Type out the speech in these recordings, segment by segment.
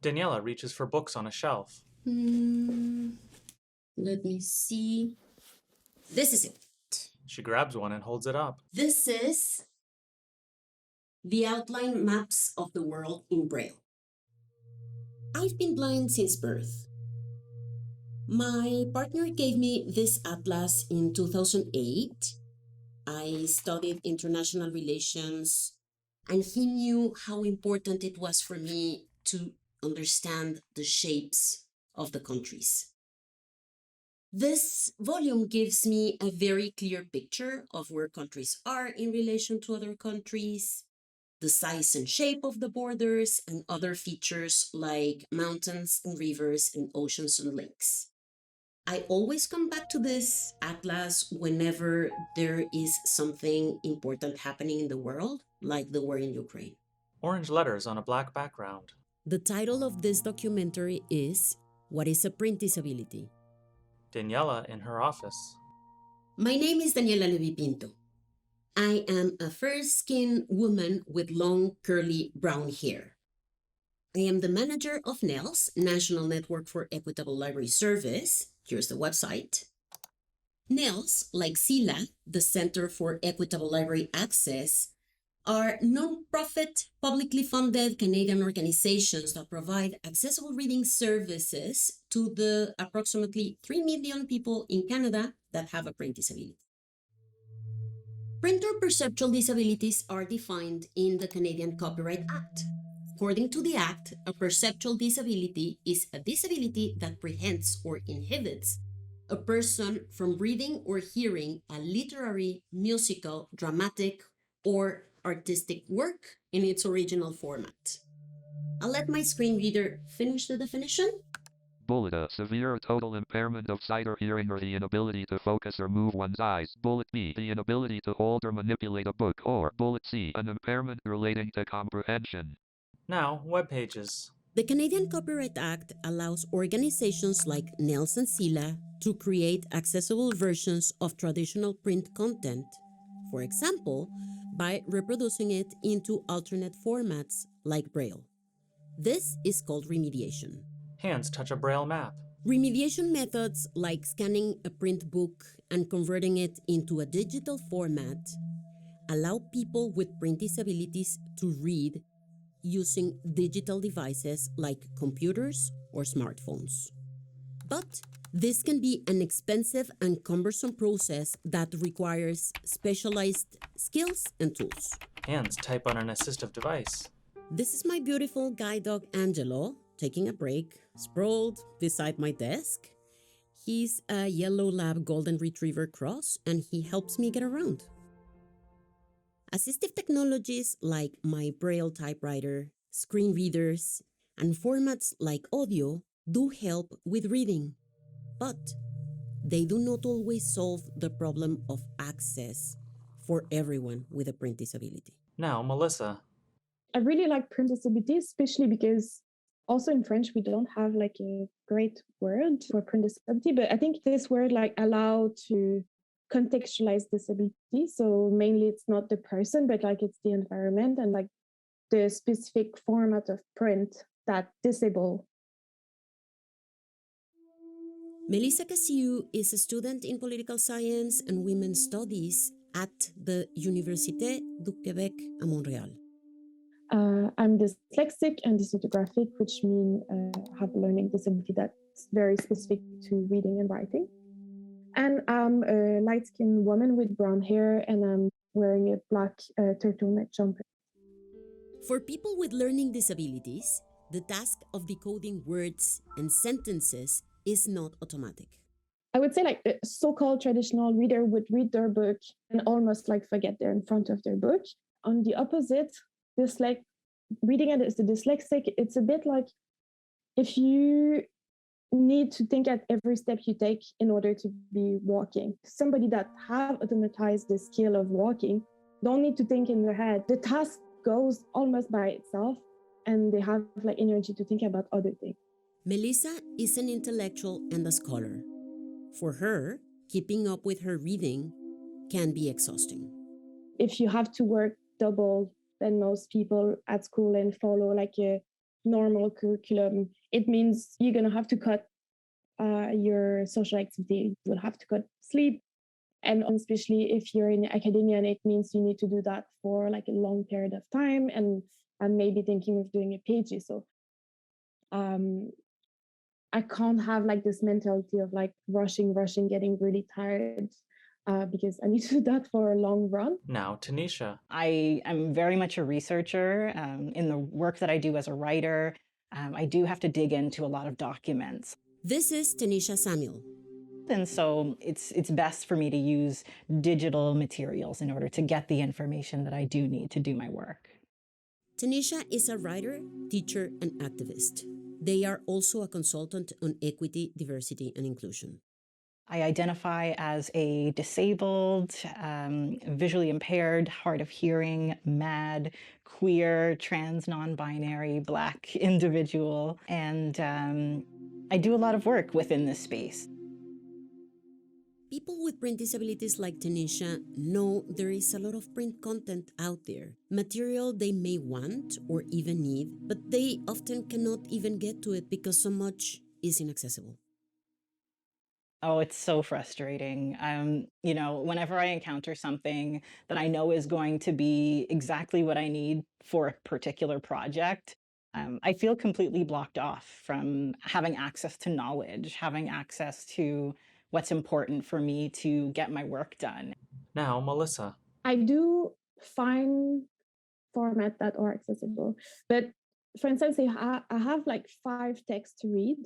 Daniela reaches for books on a shelf. Let me see. This is it. She grabs one and holds it up. This is the outline maps of the world in Braille. I've been blind since birth. My partner gave me this atlas in 2008. I studied international relations, and he knew how important it was for me to understand the shapes of the countries. This volume gives me a very clear picture of where countries are in relation to other countries, the size and shape of the borders, and other features like mountains and rivers and oceans and lakes. I always come back to this atlas whenever there is something important happening in the world, like the war in Ukraine. Orange letters on a black background. The title of this documentary is What is a Print Disability? Daniela in her office. My name is Daniela Levi Pinto. I am a fair-skinned woman with long, curly brown hair. I am the manager of NELS, National Network for Equitable Library Service. Here's the website. NELS, like CELA, the Center for Equitable Library Access, are non-profit, publicly funded Canadian organizations that provide accessible reading services to the approximately 3 million people in Canada that have a print disability. Print or perceptual disabilities are defined in the Canadian Copyright Act. According to the Act, a perceptual disability is a disability that prevents or inhibits a person from reading or hearing a literary, musical, dramatic, or artistic work in its original format. I'll let my screen reader finish the definition. Bullet, a severe total impairment of sight or hearing or the inability to focus or move one's eyes. Bullet B, the inability to hold or manipulate a book. Or Bullet C, an impairment relating to comprehension. Now, web pages. The Canadian Copyright Act allows organizations like NELS and CELA to create accessible versions of traditional print content, for example, by reproducing it into alternate formats like Braille. This is called remediation. Hands touch a Braille map. Remediation methods like scanning a print book and converting it into a digital format allow people with print disabilities to read using digital devices like computers or smartphones. But this can be an expensive and cumbersome process that requires specialized skills and tools. Hands type on an assistive device. This is my beautiful guide dog Angelo taking a break, sprawled beside my desk. He's a yellow lab golden retriever cross and he helps me get around. Assistive technologies like my Braille typewriter, screen readers, and formats like audio do help with reading, but they do not always solve the problem of access for everyone with a print disability. Now, Melissa. I really like print disability, especially because also in French, we don't have like a great word for print disability, but I think this word like allow to contextualize disability. So mainly it's not the person, but like it's the environment and like the specific format of print that disable. Melissa Cassiu is a student in political science and women's studies at the Université du Québec à Montréal. I'm dyslexic and dysorthographic, which mean have a learning disability that's very specific to reading and writing. And I'm a light-skinned woman with brown hair, and I'm wearing a black turtleneck jumper. For people with learning disabilities, the task of decoding words and sentences is not automatic. I would say like a so-called traditional reader would read their book and almost like forget they're in front of their book. On the opposite, reading it as a dyslexic, it's a bit like if you need to think at every step you take in order to be walking. Somebody that have automatized the skill of walking don't need to think in their head. The task goes almost by itself and they have like energy to think about other things. Melissa is an intellectual and a scholar. For her, keeping up with her reading can be exhausting. If you have to work double than most people at school and follow like a normal curriculum, it means you're going to have to cut your social activity, you will have to cut sleep. And especially if you're in academia, and it means you need to do that for like a long period of time, and maybe thinking of doing a PhD. So I can't have like this mentality of like rushing, getting really tired, because I need to do that for a long run. Now, Tanisha. I am very much a researcher. In the work that I do as a writer, I do have to dig into a lot of documents. This is Tanisha Samuel. And so it's best for me to use digital materials in order to get the information that I do need to do my work. Tanisha is a writer, teacher, and activist. They are also a consultant on equity, diversity, and inclusion. I identify as a disabled, visually impaired, hard of hearing, mad, queer, trans, non-binary, Black individual, and I do a lot of work within this space. People with print disabilities like Tanisha know there is a lot of print content out there, material they may want or even need, but they often cannot even get to it because so much is inaccessible. Oh, it's so frustrating. Whenever I encounter something that I know is going to be exactly what I need for a particular project, I feel completely blocked off from having access to knowledge, having access to what's important for me to get my work done. Now, Melissa. I do find formats that are accessible, but for instance, I have like 5 texts to read,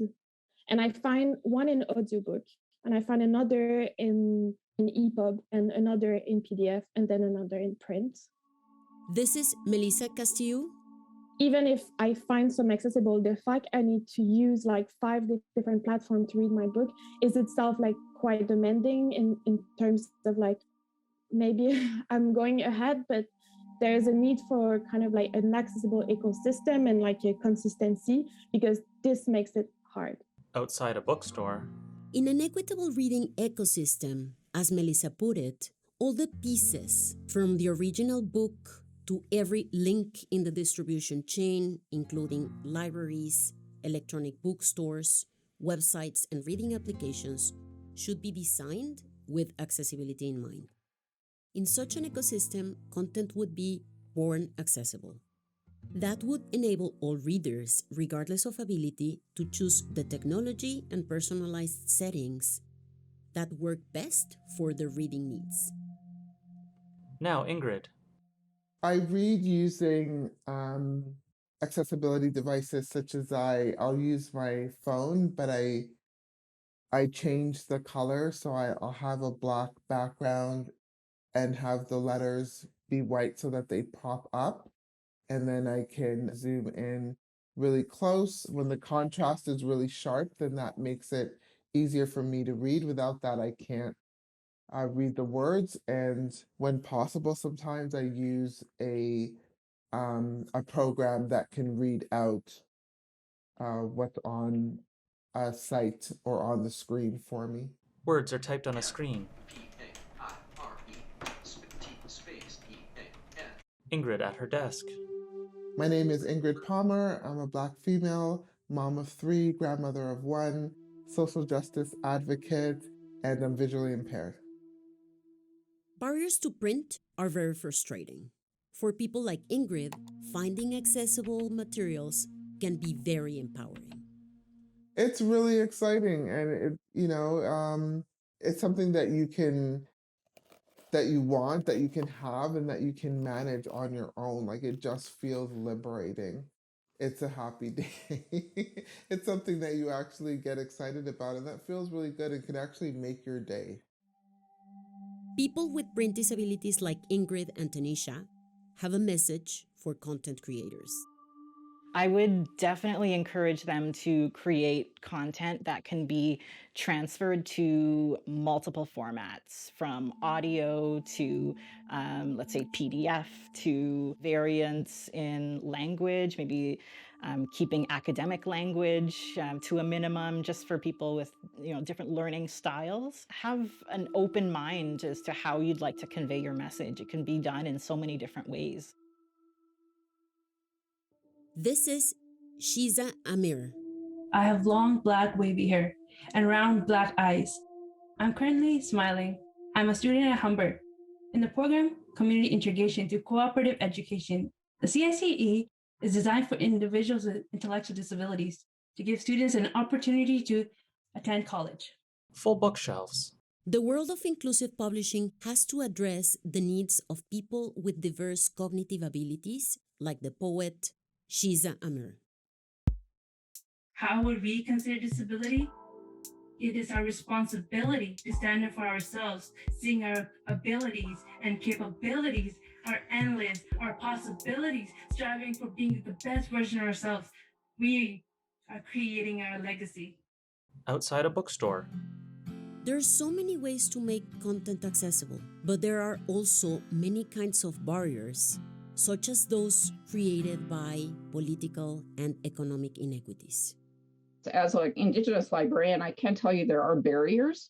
and I find one in audiobook, and I find another in EPUB, and another in PDF, and then another in print. This is Melissa Castillo. Even if I find some accessible, the fact I need to use like 5 different platforms to read my book is itself like quite demanding in terms of like, maybe I'm going ahead, but there's a need for kind of like an accessible ecosystem and like a consistency, because this makes it hard. Outside a bookstore. In an equitable reading ecosystem, as Melissa put it, all the pieces from the original book to every link in the distribution chain, including libraries, electronic bookstores, websites, and reading applications, should be designed with accessibility in mind. In such an ecosystem, content would be born accessible. That would enable all readers, regardless of ability, to choose the technology and personalized settings that work best for their reading needs. Now, Ingrid. I read using accessibility devices such as I'll use my phone, but I change the color, so I'll have a black background and have the letters be white so that they pop up, and then I can zoom in really close. When the contrast is really sharp, then that makes it easier for me to read. Without that, I can't read the words. And when possible, sometimes I use a program that can read out what's on a site or on the screen for me. Words are typed on a screen. Ingrid at her desk. My name is Ingrid Palmer. I'm a Black female, mom of 3, grandmother of 1, social justice advocate, and I'm visually impaired. Barriers to print are very frustrating. For people like Ingrid, finding accessible materials can be very empowering. It's really exciting, and it's something that you can want, that you can have, and that you can manage on your own. Like, it just feels liberating. It's a happy day. It's something that you actually get excited about, and that feels really good and can actually make your day. People with print disabilities like Ingrid and Tanisha have a message for content creators. I would definitely encourage them to create content that can be transferred to multiple formats, from audio to, let's say, PDF, to variants in language, maybe keeping academic language to a minimum, just for people with different learning styles. Have an open mind as to how you'd like to convey your message. It can be done in so many different ways. This is Shiza Amir. I have long black wavy hair and round black eyes. I'm currently smiling. I'm a student at Humber. In the program Community Integration Through Cooperative Education, the CICE is designed for individuals with intellectual disabilities to give students an opportunity to attend college. Full bookshelves. The world of inclusive publishing has to address the needs of people with diverse cognitive abilities, like the poet Shiza Amir. How would we consider disability? It is our responsibility to stand up for ourselves, seeing our abilities and capabilities are endless, our possibilities, striving for being the best version of ourselves. We are creating our legacy. Outside a bookstore. There are so many ways to make content accessible, but there are also many kinds of barriers, such as those created by political and economic inequities. As an Indigenous librarian, I can tell you there are barriers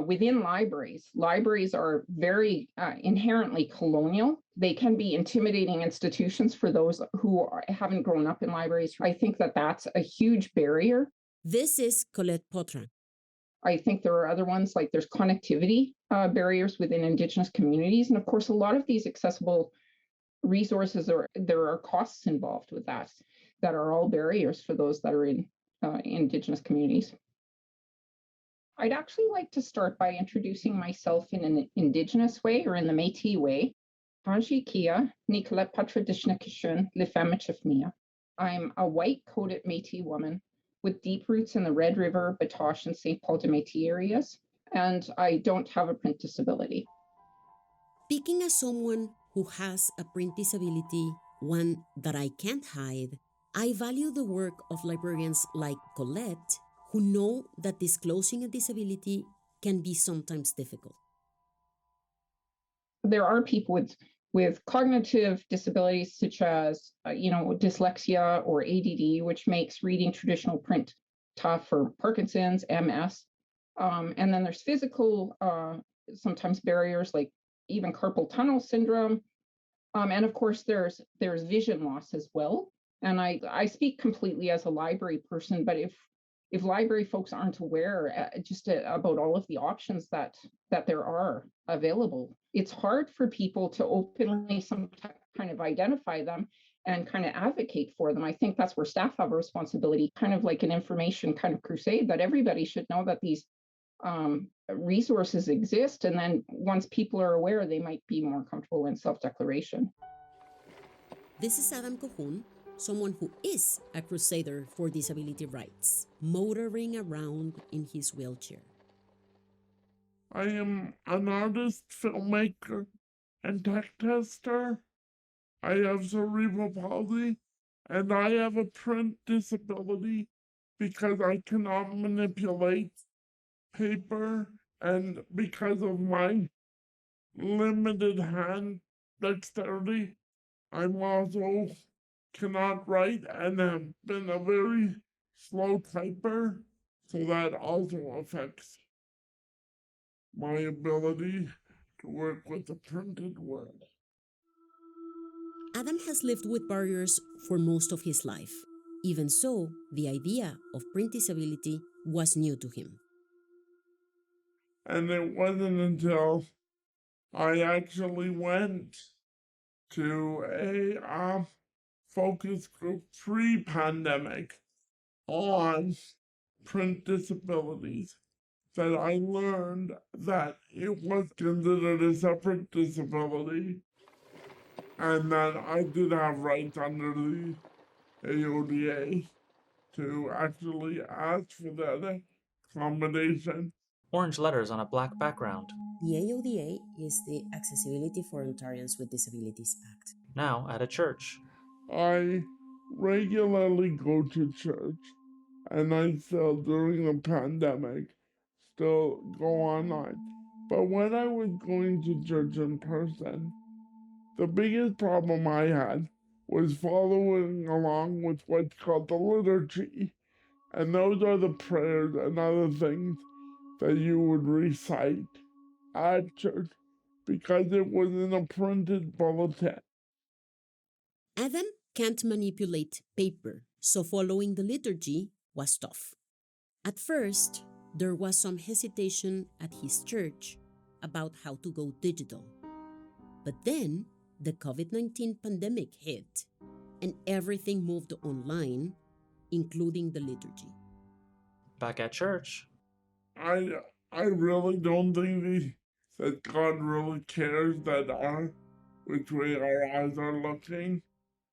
within libraries. Libraries are very inherently colonial. They can be intimidating institutions for those who haven't grown up in libraries. I think that that's a huge barrier. This is Colette Potran. I think there are other ones, like there's connectivity barriers within Indigenous communities. And of course, a lot of these accessible resources, there are costs involved with that are all barriers for those that are in Indigenous communities. I'd actually like to start by introducing myself in an Indigenous way, or in the Métis way. Haji Kia, Nicolette Patradishnikishun, Lefamachifnia. I'm a white-coated Métis woman with deep roots in the Red River, Batoche, and St. Paul de Métis areas, and I don't have a print disability. Speaking as someone who has a print disability, one that I can't hide, I value the work of librarians like Colette, who know that disclosing a disability can be sometimes difficult. There are people with cognitive disabilities such as, dyslexia or ADD, which makes reading traditional print tough, for Parkinson's, MS. And then there's physical, sometimes barriers like even carpal tunnel syndrome. And of course, there's vision loss as well. And I speak completely as a library person, but if library folks aren't aware about all of the options that there are available, it's hard for people to openly kind of identify them and kind of advocate for them. I think that's where staff have a responsibility, kind of like an information kind of crusade, that everybody should know that these resources exist. And then once people are aware, they might be more comfortable in self-declaration. This is Adam Kohun, someone who is a crusader for disability rights, motoring around in his wheelchair. I am an artist, filmmaker, and tech tester. I have cerebral palsy, and I have a print disability because I cannot manipulate paper, and because of my limited hand dexterity, I'm also cannot write and have been a very slow typer, so that also affects my ability to work with the printed word. Adam has lived with barriers for most of his life. Even so, the idea of print disability was new to him. And it wasn't until I actually went to a focus group pre-pandemic on print disabilities that I learned that it was considered a separate disability and that I did have rights under the AODA to actually ask for that accommodation. Orange letters on a black background. The AODA is the Accessibility for Ontarians with Disabilities Act. Now at a church. I regularly go to church, and I still, during the pandemic, still go online. But when I was going to church in person, the biggest problem I had was following along with what's called the liturgy. And those are the prayers and other things that you would recite at church because it was in a printed bulletin. Adam can't manipulate paper, so following the liturgy was tough. At first, there was some hesitation at his church about how to go digital. But then the COVID-19 pandemic hit and everything moved online, including the liturgy. Back at church, I I really don't think that God really cares that which way our eyes are looking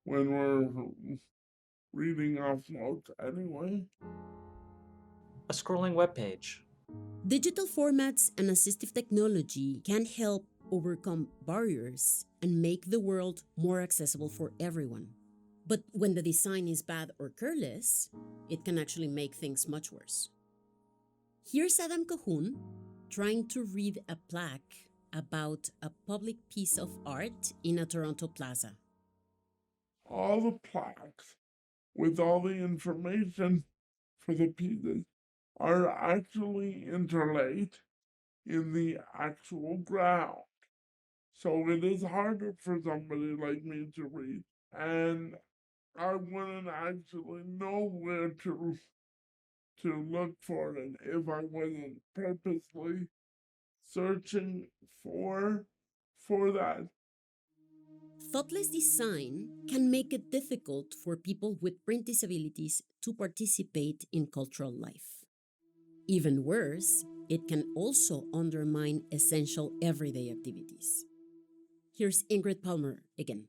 when we're reading off notes anyway. a scrolling webpage, Digital formats and assistive technology can help overcome barriers and make the world more accessible for everyone. But when the design is bad or careless, it can actually make things much worse. Here's Adam Cahoon trying to read a plaque about a public piece of art in a Toronto plaza. All the plaques with all the information for the pieces are actually interlaid in the actual ground. So it is harder for somebody like me to read. And I wouldn't actually know where to look for it if I wasn't purposely searching for that. Thoughtless design can make it difficult for people with print disabilities to participate in cultural life. Even worse, it can also undermine essential everyday activities. Here's Ingrid Palmer again.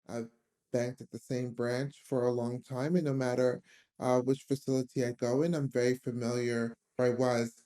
I've banked at the same branch for a long time, and no matter which facility I go in, I'm very familiar, or I was,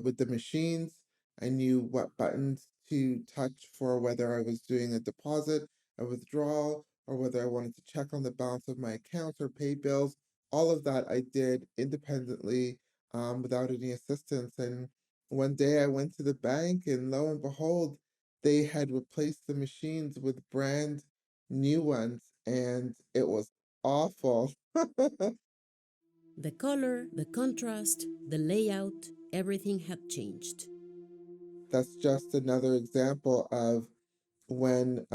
with the machines. I knew what buttons to touch for whether I was doing a deposit, a withdrawal, or whether I wanted to check on the balance of my account or pay bills. All of that I did independently, without any assistance. And one day I went to the bank, and lo and behold, they had replaced the machines with brand new ones, and it was awful. The color, the contrast, the layout, everything had changed. That's just another example of when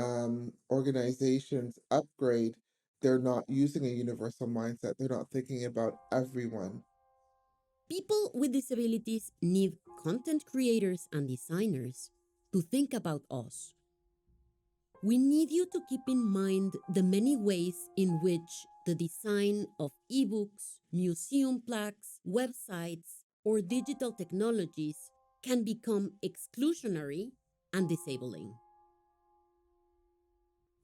organizations upgrade, they're not using a universal mindset. They're not thinking about everyone. People with disabilities need content creators and designers to think about us. We need you to keep in mind the many ways in which the design of ebooks, museum plaques, websites, or digital technologies can become exclusionary and disabling.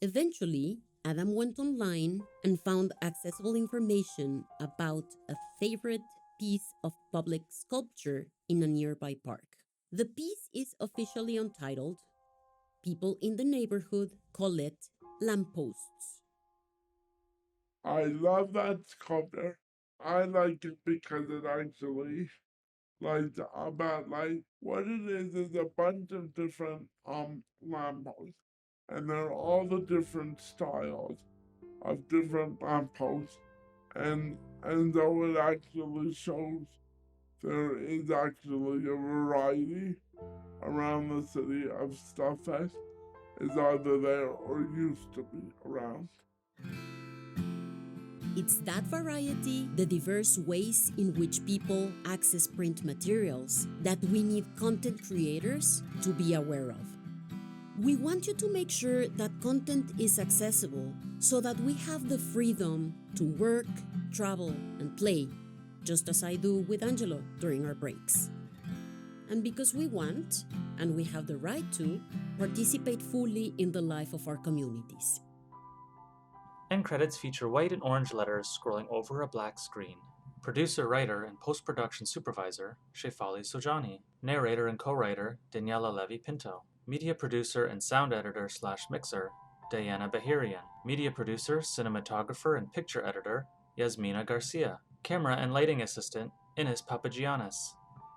Eventually, Adam went online and found accessible information about a favorite piece of public sculpture in a nearby park. The piece is officially untitled. People in the neighborhood call it lampposts. I love that sculpture. I like it because it actually about what it is a bunch of different lampposts, and they're all the different styles of different lampposts, and though it actually shows there is actually a variety around the city of stuff that is either there or used to be around. It's that variety, the diverse ways in which people access print materials, that we need content creators to be aware of. We want you to make sure that content is accessible so that we have the freedom to work, travel, and play, just as I do with Angelo during our breaks. And because we want, and we have the right to, participate fully in the life of our communities. End credits feature white and orange letters scrolling over a black screen. Producer, writer, and post-production supervisor, Sheyfali Saujani. Narrator and co-writer, Daniela Levy-Pinto. Media producer and sound editor/mixer, Diana Bahirian. Media producer, cinematographer, and picture editor, Yhasmina Garcia. Camera and lighting assistant, Ines Papagiannis.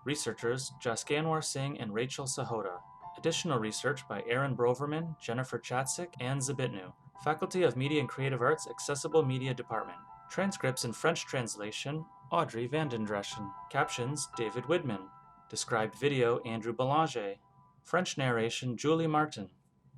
Researchers, Jaskanwar Singh and Rachel Sahota. Additional research by Aaron Broverman, Jennifer Chatzik, and Zabitnu. Faculty of Media and Creative Arts, Accessible Media Department. Transcripts and French translation, Audrey Vandendreschen. Captions, David Widman. Described video, Andrew Belanger. French narration, Julie Martin.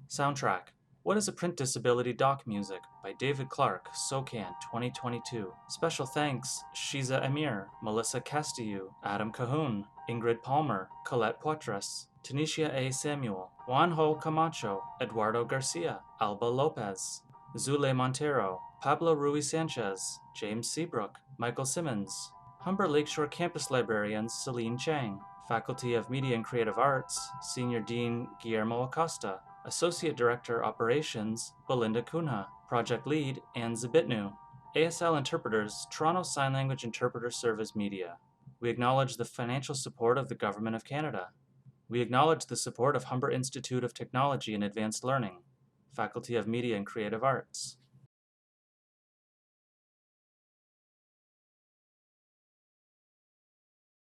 Soundtrack, What is a Print Disability Doc Music by David Clark, SOCAN 2022. Special thanks Shiza Emir, Melissa Castillo, Adam Cahoon, Ingrid Palmer, Colette Poitras, Tanisha A. Samuel, Juanjo Camacho, Eduardo Garcia, Alba Lopez, Zule Montero, Pablo Ruiz Sanchez, James Seabrook, Michael Simmons, Humber Lakeshore Campus Librarians Celine Chang, Faculty of Media and Creative Arts, Senior Dean Guillermo Acosta, Associate Director Operations Belinda Cunha, Project Lead Ann Zabitnu, ASL Interpreters, Toronto Sign Language Interpreter Service Media. We acknowledge the financial support of the Government of Canada. We acknowledge the support of Humber Institute of Technology and Advanced Learning, Faculty of Media and Creative Arts.